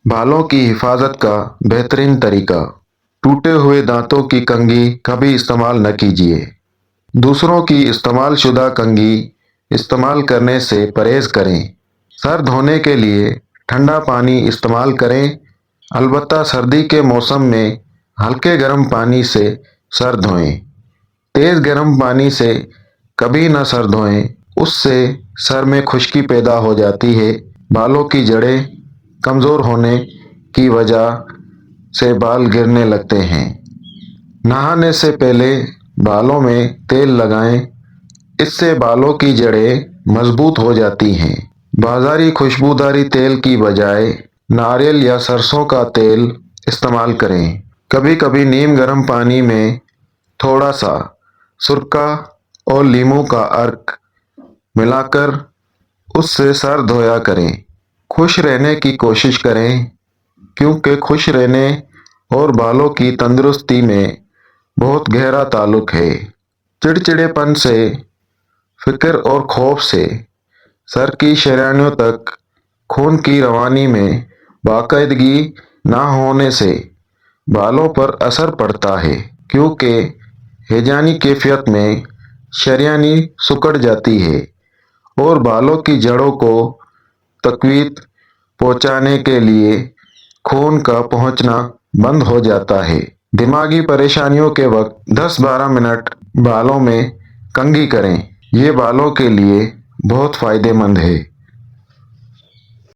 बालों की हिफाजत का बेहतरीन तरीका। टूटे हुए दांतों की कंघी कभी इस्तेमाल न कीजिए। दूसरों की इस्तेमाल शुदा कंघी इस्तेमाल करने से परहेज करें। सर धोने के लिए ठंडा पानी इस्तेमाल करें। अलबत्ता सर्दी के मौसम में हल्के गर्म पानी से सर धोएं। तेज गर्म पानी से कभी न सर धोएं, उससे सर में खुश्की पैदा हो जाती है। बालों की जड़ें कमज़ोर होने की वजह से बाल गिरने लगते हैं। नहाने से पहले बालों में तेल लगाएं, इससे बालों की जड़ें मजबूत हो जाती हैं। बाजारी खुशबूदारी तेल की बजाय नारियल या सरसों का तेल इस्तेमाल करें। कभी कभी नीम गर्म पानी में थोड़ा सा सुरका और नींबू का अर्क मिलाकर उससे सर धोया करें। खुश रहने की कोशिश करें, क्योंकि खुश रहने और बालों की तंदुरुस्ती में बहुत गहरा ताल्लुक है। चिड़चिड़ेपन से, फिक्र और खौफ से सर की शरीरों तक खून की रवानी में बाकायदगी न होने से बालों पर असर पड़ता है, क्योंकि हैजानी कैफियत में शरीयानी सिकुड़ जाती है और बालों की जड़ों को तकवीत पहुंचाने के लिए खून का पहुंचना बंद हो जाता है। दिमागी परेशानियों के वक्त 10-12 मिनट बालों में कंघी करें। ये बालों के लिए बहुत फायदेमंद है।